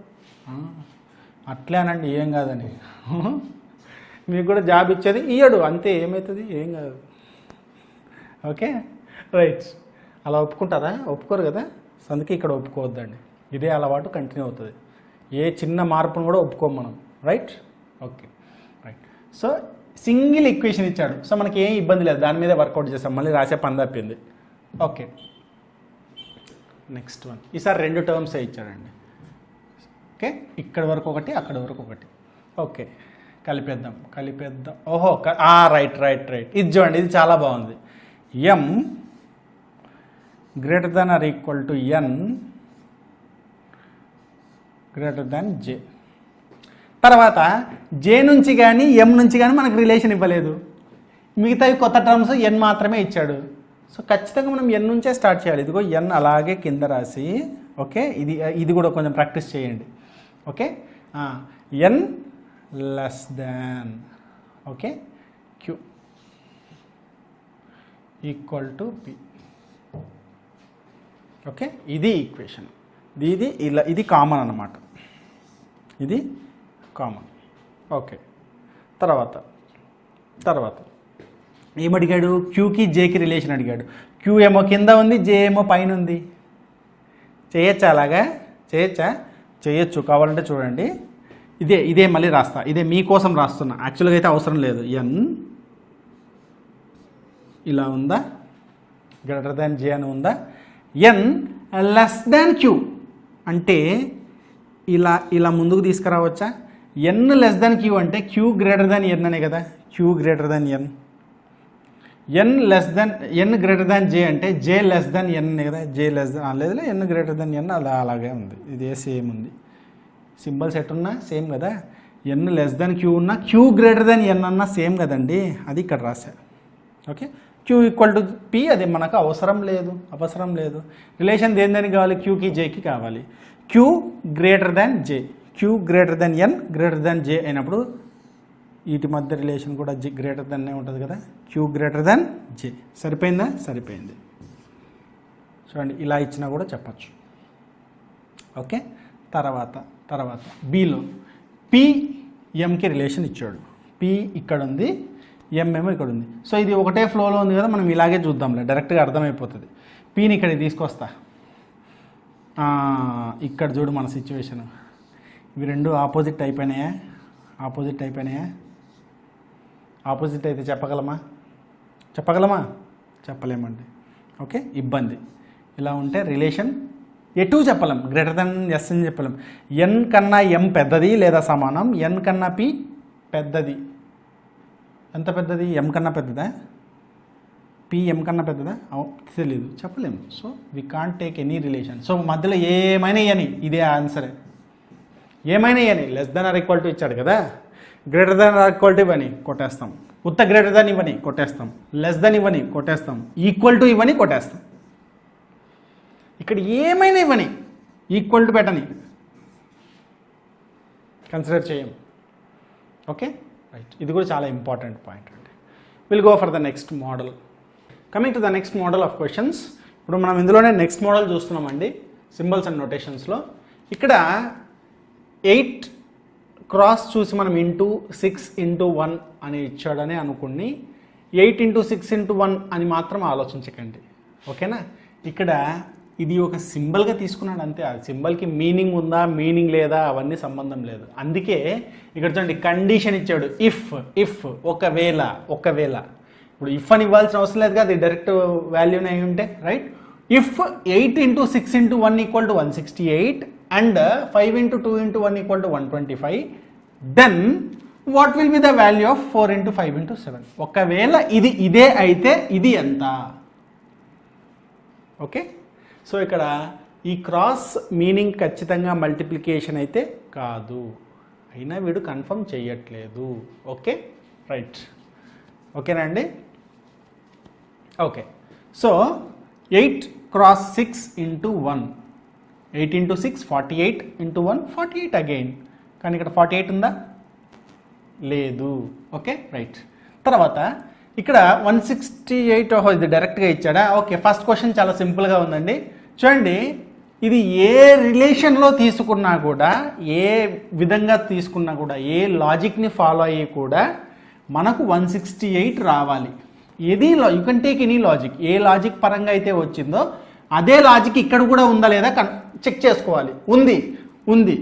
అట్లే అనండి, ఏం కాదని. మీకు కూడా జాబ్ ఇచ్చేది ఇయ్యడు అంతే, ఏమవుతుంది? ఏం కాదు. Okay, right. అలా ఒప్పుకుంటారా? ఒప్పుకోరు కదా. అందుకే ఇక్కడ ఒప్పుకోవద్దండి, ఇదే అలవాటు కంటిన్యూ అవుతుంది. ఏ చిన్న మార్పును కూడా ఒప్పుకోము మనం, right? Okay, right. So single equation ఇచ్చాడు, సో మనకి ఏం ఇబ్బంది లేదు, దాని మీద వర్కౌట్ చేస్తాం. మళ్ళీ రాసే పని తప్పింది. Okay, next one. ఈసారి 2 టర్మ్సే ఇచ్చాడండి. ఓకే, ఇక్కడ వరకు ఒకటి, అక్కడ వరకు ఒకటి. ఓకే, కలిపేద్దాం. ఓహో, రైట్. ఇది చూడండి, ఇది చాలా బాగుంది. M greater than or equal to N greater than J. తర్వాత జే నుంచి కానీ ఎం నుంచి కానీ మనకు రిలేషన్ ఇవ్వలేదు, మిగతావి కొత్త టర్మ్స్ ఎన్ మాత్రమే ఇచ్చాడు. సో ఖచ్చితంగా మనం ఎన్ నుంచే స్టార్ట్ చేయాలి. ఇదిగో ఎన్ అలాగే కింద రాసి, ఓకే, ఇది కూడా కొంచెం ప్రాక్టీస్ చేయండి. Okay, N less than, okay, Q equal to P. Okay, ఇది ఈక్వేషన్. ఇది కామన్ అన్నమాట, ఇది కామన్. ఓకే, తర్వాత ఏమడిగాడు, క్యూకి జేకి రిలేషన్ అడిగాడు. క్యూ ఏమో కింద ఉంది, జే ఏమో పైన ఉంది. చేయొచ్చా అలాగా? చేయొచ్చు. కావాలంటే చూడండి, ఇదే మళ్ళీ రాస్తా, ఇదే మీకోసం రాస్తున్నా. యాక్చువల్గా అయితే అవసరం లేదు. ఎన్ ఇలా ఉందా, గ్రేటర్ దాన్ జే అని ఉందా. ఎన్ లెస్ దాన్ క్యూ అంటే ఇలా ముందుకు తీసుకురావచ్చా? ఎన్ లెస్ దాన్ క్యూ అంటే క్యూ గ్రేటర్ దాన్ ఎన్ అనే కదా. క్యూ గ్రేటర్ దాన్ ఎన్, ఎన్ లెస్ దెన్ ఎన్ గ్రేటర్ దాన్ జే అంటే జే లెస్ దెన్ ఎన్ కదా, జే లెస్ దెన్ లేదులే, ఎన్ గ్రేటర్ దెన్ ఎన్ అలాగే ఉంది, ఇదే సేమ్ ఉంది. సింబల్స్ ఎట్టున్నా సేమ్ కదా, ఎన్ లెస్ దెన్ క్యూ ఉన్నా క్యూ గ్రేటర్ దెన్ ఎన్ అన్నా సేమ్ కదండి, అది ఇక్కడ రాశారు. Okay, Q equal to P, అది మనకు అవసరం లేదు. రిలేషన్ దేని కావాలి, క్యూకి జేకి కావాలి. క్యూ గ్రేటర్ దాన్ జే, క్యూ గ్రేటర్ దాన్ ఎన్ గ్రేటర్ దాన్ జే అయినప్పుడు వీటి మధ్య రిలేషన్ కూడా జే గ్రేటర్ దాన్ ఉంటుంది కదా, క్యూ గ్రేటర్ దాన్ జే. సరిపోయిందా? సరిపోయింది. చూడండి ఇలా ఇచ్చినా కూడా చెప్పచ్చు. ఓకే, తర్వాత బిలో పి ఎంకి రిలేషన్ ఇచ్చాడు. పి ఇక్కడ ఉంది, ఎం ఏమో ఇక్కడ ఉంది. సో ఇది ఒకటే ఫ్లోలో ఉంది కదా, మనం ఇలాగే చూద్దాంలే, డైరెక్ట్గా అర్థమైపోతుంది. పిని ఇక్కడ తీసుకొస్తా, ఇక్కడ చూడు మన సిచ్యువేషన్. ఇవి రెండు ఆపోజిట్ అయిపోయినాయా? ఆపోజిట్ అయితే చెప్పగలమా? చెప్పలేమండి. ఓకే, ఇబ్బంది. ఇలా ఉంటే రిలేషన్ ఎటు చెప్పలేం, గ్రేటర్ దెన్ ఎస్ అని చెప్పలేం. ఎన్ కన్నా ఎం పెద్దది లేదా సమానం, ఎన్ కన్నా పి పెద్దది. ఎంత పెద్దది? ఎం కన్నా పెద్దదా? పి ఎం కన్నా పెద్దదా? తెలీదు, చెప్పలేము. So V can't take any relation. So మధ్యలో ఏమైనా ఇయని, ఇదే ఆన్సరే. ఏమైనా ఇయని, less than are equal to ఇచ్చాడు కదా, greater than are equal to ఇవని కొట్టేస్తాం, ఉత్త గ్రేటర్ దెన్ ఇవని కొట్టేస్తాం, లెస్ దెన్ ఇవని కొట్టేస్తాం, ఈక్వల్ టు ఇవని కొట్టేస్తాం. ఇక్కడ ఏమైనా ఇవని, ఈక్వల్ టు పెట్టని కన్సిడర్ చేయం. ఓకే రైట్, ఇది కూడా చాలా ఇంపార్టెంట్ పాయింట్ అండి. Will go for the next model. Coming to the next model of questions. ఇప్పుడు మనం ఇందులోనే నెక్స్ట్ మోడల్ చూస్తున్నామండి, సింబల్స్ అండ్ నోటేషన్స్లో. ఇక్కడ 8 క్రాస్ చూసి మనం ఇంటూ 6 ఇంటూ 1 అని ఇచ్చాడని అనుకుని 8 ఇంటూ 6 ఇంటూ 1 అని మాత్రం ఆలోచించకండి. ఓకేనా, ఇక్కడ ఇది ఒక సింబల్గా తీసుకున్నాడు అంతే. ఆ సింబల్కి మీనింగ్ ఉందా మీనింగ్ లేదా అవన్నీ సంబంధం లేదు. అందుకే ఇక్కడ చూడండి కండిషన్ ఇచ్చాడు, ఇఫ్ ఒకవేళ. ఇప్పుడు ఇఫ్ అని ఇవ్వాల్సిన అవసరం లేదు కదా, అది డైరెక్ట్ వాల్యూనే అయి ఉంటే right. If 8 into 6 into 1 equal to 168 and 5 into 2 into 1 equal to 125, then what will be the value of 4 into 5 into 7? ఒకవేళ ఇది ఇదే అయితే ఇది ఎంత? ఓకే, సో ఇక్కడ ఈ క్రాస్ మీనింగ్ ఖచ్చితంగా మల్టిప్లికేషన్ అయితే కాదు, అయినా వీడు కన్ఫర్మ్ చేయట్లేదు. ఓకే రైట్, ఓకేనా అండి? Okay, so 8 cross 6 into 1, 8 into 6 48 into 1 48 again. కానీ ఇక్కడ 48 ఉందా? లేదు. ఓకే రైట్, తర్వాత ఇక్కడ 168. ఓహో, ఇది డైరెక్ట్గా ఇచ్చాడా? ఓకే, ఫస్ట్ క్వశ్చన్ చాలా సింపుల్గా ఉందండి. చూడండి, ఇది ఏ రిలేషన్లో తీసుకున్నా కూడా, ఏ విధంగా తీసుకున్నా కూడా, ఏ లాజిక్ని ఫాలో అయ్యి కూడా మనకు 168 రావాలి. ఏది you can take any logic, A logic పరంగా అయితే వచ్చిందో అదే లాజిక్ ఇక్కడ కూడా ఉందా లేదా చెక్ చేసుకోవాలి. ఉంది,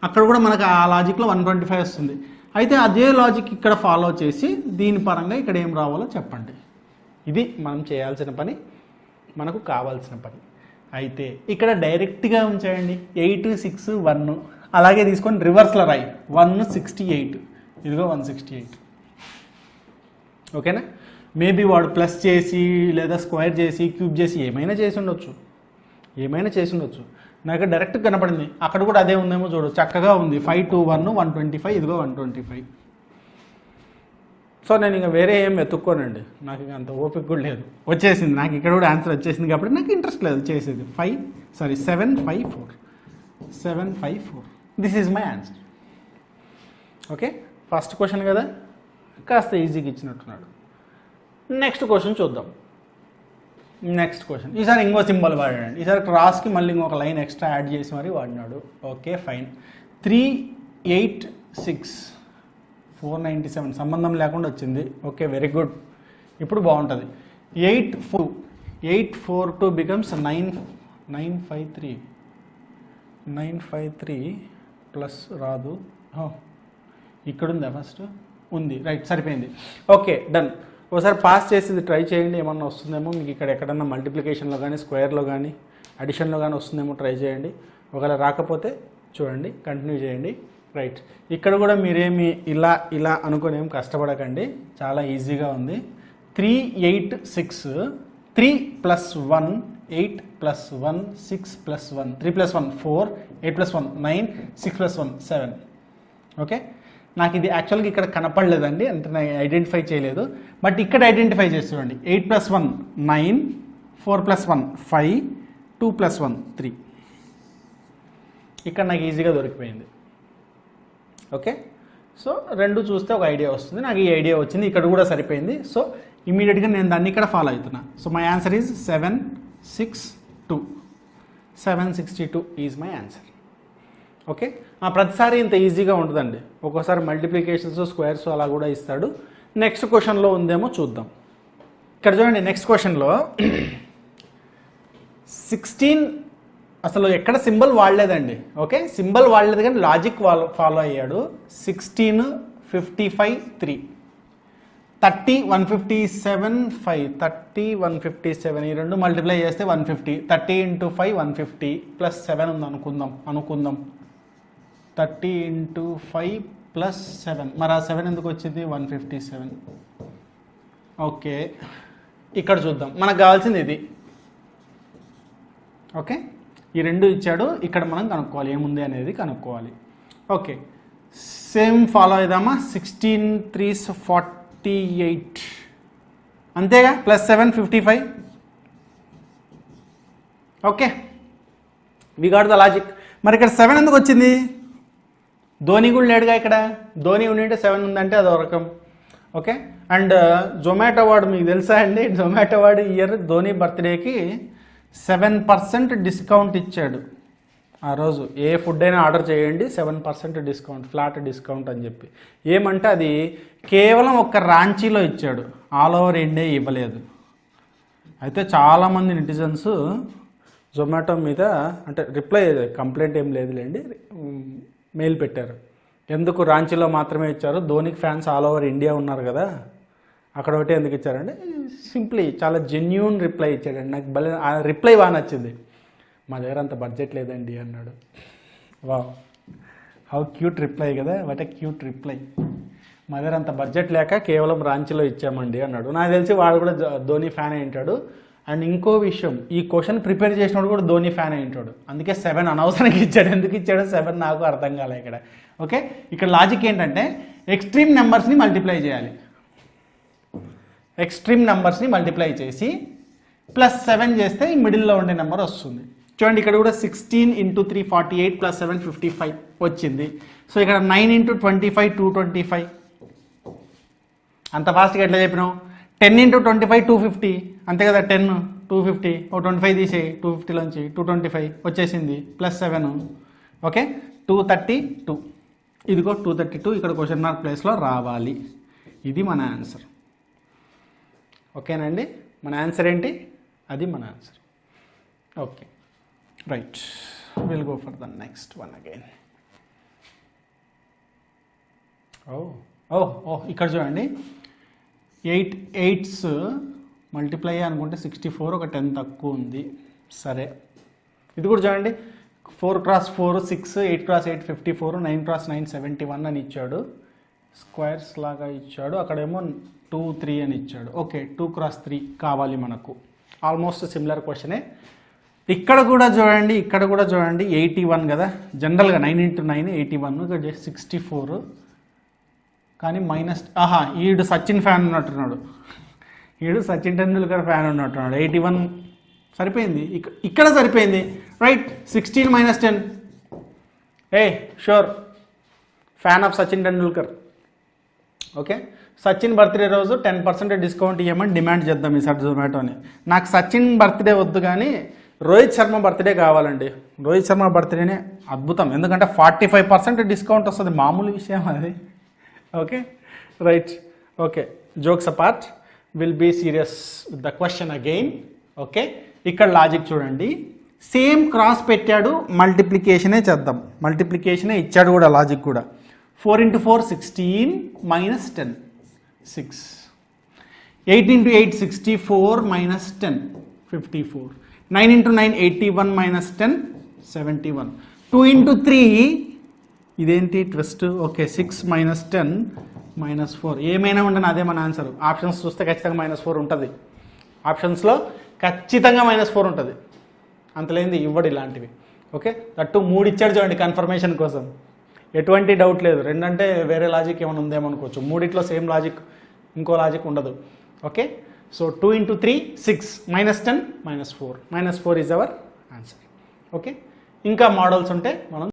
అక్కడ కూడా మనకు ఆ లాజిక్లో 125 వస్తుంది. అయితే అదే లాజిక్ ఇక్కడ ఫాలో చేసి దీని పరంగా ఇక్కడ ఏం రావాలో చెప్పండి. ఇది మనం చేయాల్సిన పని, మనకు కావాల్సిన పని. అయితే ఇక్కడ డైరెక్ట్గా ఉంచేయండి, 8 6 1 అలాగే తీసుకొని రివర్స్లో రాయి, 168. ఇదిగో 168. ఓకేనా, మేబీ వాడు ప్లస్ చేసి లేదా స్క్వేర్ చేసి క్యూబ్ చేసి ఏమైనా చేసి ఉండొచ్చు. నాకు డైరెక్ట్ కనపడింది, అక్కడ కూడా అదే ఉందేమో చూడు, చక్కగా ఉంది. 5 2 1 125, ఇదిగో 125. సో నేను ఇంకా వేరే ఏం వెతుక్కోనండి, నాకు ఇంకా అంత ఓపిక కూడా లేదు, వచ్చేసింది నాకు. ఇక్కడ కూడా ఆన్సర్ వచ్చేసింది కాబట్టి నాకు ఇంట్రెస్ట్ లేదు చేసేది. 754. This is my answer. Okay, first question కదా, కాస్త ఈజీగా ఇచ్చినట్టున్నాడు. నెక్స్ట్ క్వశ్చన్ చూద్దాం. నెక్స్ట్ క్వశ్చన్ ఈసారి ఇంకో సింబల్ వాడాడు. ఈసారి క్రాస్కి మళ్ళీ ఇంకొక లైన్ ఎక్స్ట్రా యాడ్ చేసి మరీ వాడినాడు. Okay fine. 386 497 సంబంధం లేకుండా వచ్చింది. ఓకే వెరీ గుడ్, ఇప్పుడు బాగుంటుంది. 842 బికమ్స్ 953 ప్లస్ రాదు, ఇక్కడుందా? ఫస్ట్ ఉంది, రైట్, సరిపోయింది. Okay done. ఒకసారి పాస్ చేసి ట్రై చేయండి, ఏమన్నా వస్తుందేమో మీకు. ఇక్కడ ఎక్కడన్నా మల్టిప్లికేషన్లో కానీ స్క్వేర్లో కానీ అడిషన్లో కానీ వస్తుందేమో ట్రై చేయండి. ఒకవేళ రాకపోతే చూడండి, కంటిన్యూ చేయండి. రైట్, ఇక్కడ కూడా మీరేమి ఇలా అనుకుని ఏం కష్టపడకండి, చాలా ఈజీగా ఉంది. 3 8 6 3 plus 1 8 plus 1 6 plus 1 3 plus 1 4 8 plus 1 9 6 plus 1 7. Okay, నాకు ఇది యాక్చువల్గా ఇక్కడ కనపడలేదండి, అంటే నేను ఐడెంటిఫై చేయలేదు, బట్ ఇక్కడ ఐడెంటిఫై చేసి చూడండి. 8 plus 1 9 4 plus 1 5 2 plus 1 3. ఇక్కడ నాకు ఈజీగా దొరికిపోయింది. ఓకే, సో రెండు చూస్తే ఒక ఐడియా వస్తుంది. నాకు ఈ ఐడియా వచ్చింది, ఇక్కడ కూడా సరిపోయింది. సో ఇమీడియట్గా నేను దాన్ని ఇక్కడ ఫాలో అవుతున్నా. So my answer is 762. 762 is my answer. Okay, ప్రతిసారి ఇంత ఈజీగా ఉంటుందండి, ఒక్కోసారి మల్టిప్లికేషన్స్ స్క్వేర్స్ అలా కూడా ఇస్తాడు. నెక్స్ట్ క్వశ్చన్లో ఉందేమో చూద్దాం. ఇక్కడ చూడండి, నెక్స్ట్ క్వశ్చన్లో 16 అసలు ఎక్కడ సింబల్ వాడలేదండి. ఓకే, సింబల్ వాడలేదు కానీ లాజిక్ ఫాలో అయ్యాడు. 16 55 3 30 157 5 30 157 ఈ రెండు మల్టిప్లై చేస్తే 150. 30 into 5 150 ప్లస్ 7 ఉంది అనుకుందాం 30 into 5 ప్లస్ 7. మరి ఆ 7 ఎందుకు వచ్చింది? 157. ఓకే, ఇక్కడ చూద్దాం, మనకు కావాల్సింది ఇది. ఓకే, ఈ రెండు ఇచ్చాడు, ఇక్కడ మనం కనుక్కోవాలి ఏముంది అనేది కనుక్కోవాలి. Okay, same follow అయిదామా? 16 3s 48 అంతేగా, plus 7 55. Okay, we got the logic. మరి ఇక్కడ 7 ఎందుకు వచ్చింది? ధోని కూడా లేడుగా ఇక్కడ. ధోని ఉండింటే 7 ఉందంటే అదో రకం. ఓకే, అండ్ జొమాటో వాడు మీకు తెలుసా అండి, జొమాటో వాడు ఇయర్ ధోని బర్త్డేకి 7% డిస్కౌంట్ ఇచ్చాడు. ఆ రోజు ఏ ఫుడ్ అయినా ఆర్డర్ చేయండి 7% డిస్కౌంట్, ఫ్లాట్ డిస్కౌంట్ అని చెప్పి. ఏమంటే అది కేవలం ఒక్క రాంచీలో ఇచ్చాడు, ఆల్ ఓవర్ ఇండియా ఇవ్వలేదు. అయితే చాలామంది నెటిజన్స్ జొమాటో మీద అంటే రిప్లై, కంప్లైంట్ ఏం లేదులేండి, మెయిల్ పెట్టారు. ఎందుకు రాంచీలో మాత్రమే ఇచ్చారు, ధోనికి ఫ్యాన్స్ ఆల్ ఓవర్ ఇండియా ఉన్నారు కదా, అక్కడ ఒకటి ఎందుకు ఇచ్చారంటే సింప్లీ చాలా జెన్యూన్ రిప్లై ఇచ్చాడండి. నాకు భలే ఆ రిప్లై బాగా నచ్చింది. మా దగ్గర అంత బడ్జెట్ లేదండి అన్నాడు. వా, హౌ క్యూట్ రిప్లై కదా, వాట్ ఏ క్యూట్ రిప్లై. మా దగ్గర అంత బడ్జెట్ లేక కేవలం రాంచీలో ఇచ్చామండి అన్నాడు. నాకు తెలిసి వాడు కూడా ధోని ఫ్యాన్ అయి ఉంటాడు. అండ్ ఇంకో విషయం, ఈ క్వశ్చన్ ప్రిపేర్ చేసినప్పుడు కూడా ధోని ఫ్యాన్ అయి ఉంటాడు. అందుకే 7 అనవసరంగా ఇచ్చాడు. ఎందుకు ఇచ్చాడో 7 నాకు అర్థం కాలే ఇక్కడ. ఓకే, ఇక్కడ లాజిక్ ఏంటంటే ఎక్స్ట్రీమ్ నెంబర్స్ని మల్టిప్లై చేయాలి. ఎక్స్ట్రీమ్ నెంబర్స్ని మల్టిప్లై చేసి ప్లస్ 7 చేస్తే ఈ మిడిల్లో ఉండే నెంబర్ వస్తుంది. చూడండి, ఇక్కడ కూడా 16 into 3 48 ప్లస్ 7 55 వచ్చింది. సో ఇక్కడ 9 into 25 225. అంత ఫాస్ట్గా ఎట్లా చెప్పినావు? 10 into 25 250 అంతే కదా, 10 250, ఓ 25 తీసేయి 250లోంచి, 225 వచ్చేసింది, ప్లస్ 7. ఓకే, 232. ఇదిగో 232 ఇక్కడ క్వశ్చన్ మార్క్ ప్లేస్లో రావాలి. ఇది మన ఆన్సర్. ఓకేనండి, మన ఆన్సర్ ఏంటి? అది మన answer. Okay, right, will go for the next one again. ఇక్కడ చూడంండి, 8 8s మల్టిప్లై అనుకుంటే 64, ఒక 10 తక్కువ ఉంది. సరే, ఇది కూడా చూడండి, 4 x 4 6, 8 x 8 54, 9 x 9 71 అని ఇచ్చాడు. స్క్వేర్స్ లాగా ఇచ్చాడు. అక్కడేమో 2 3 అని ఇచ్చాడు. ఓకే, 2 x 3 కావాలి మనకు. ఆల్మోస్ట్ సిమిలర్ క్వశ్చనే. ఇక్కడ కూడా చూడండి, 81 కదా, జనరల్గా 9 into 9 81, ఇక్కడ 64. కానీ మైనస్, ఈడు సచిన్ ఫ్యాన్ ఉన్నట్టున్నాడు, ఈడు సచిన్ టెండూల్కర్ ఫ్యాన్ ఉన్నట్టున్నాడు. 81 సరిపోయింది, ఇక్కడ సరిపోయింది. Right, 16 - 10. Sure fan of Sachin Tendulkar. Okay, Sachin birthday రోజు 10% డిస్కౌంట్ ఇవ్వమని డిమాండ్ చేద్దాం ఈసారి జొమాటోని. నాకు సచిన్ బర్త్డే వద్దు కానీ రోహిత్ శర్మ బర్త్డే కావాలండి. రోహిత్ శర్మ బర్త్డేనే అద్భుతం, ఎందుకంటే 45% డిస్కౌంట్ వస్తుంది, మామూలు విషయం అది. Okay, right. Okay, jokes apart, will be serious with the question again. Okay, ఇక్కడ లాజిక్ చూడండి, సేమ్ క్రాస్ పెట్టాడు, మల్టిప్లికేషనే చేద్దాం. మల్టిప్లికేషనే ఇచ్చాడు కూడా, లాజిక్ కూడా. 4 into 4 16 minus 10 6. 8 into 8 64 minus 10 54. 9 into 9 81 minus 10 71. 2 into 3 ఇదేంటి ట్విస్ట్. ఓకే, 6 minus 10 -4 ఏమైనా ఉండని అదే మన ఆన్సర్. ఆప్షన్స్ చూస్తే ఖచ్చితంగా -4 ఉంటుంది. ఆప్షన్స్లో ఖచ్చితంగా -4 ఉంటుంది. అంతలేంది ఇవ్వడు ఇలాంటివి. ఓకే, దట్టు 3 ఇచ్చాడు చూడండి కన్ఫర్మేషన్ కోసం. ఎటువంటి డౌట్ లేదు. 2 అంటే వేరే లాజిక్ ఏమైనా ఉందేమో అనుకోవచ్చు. 3 సేమ్ లాజిక్, ఇంకో లాజిక్ ఉండదు. Okay, so 2 × 3 6 -10 -4 -4 is our answer. Okay, ఇంకా మోడల్స్ ఉంటే మనం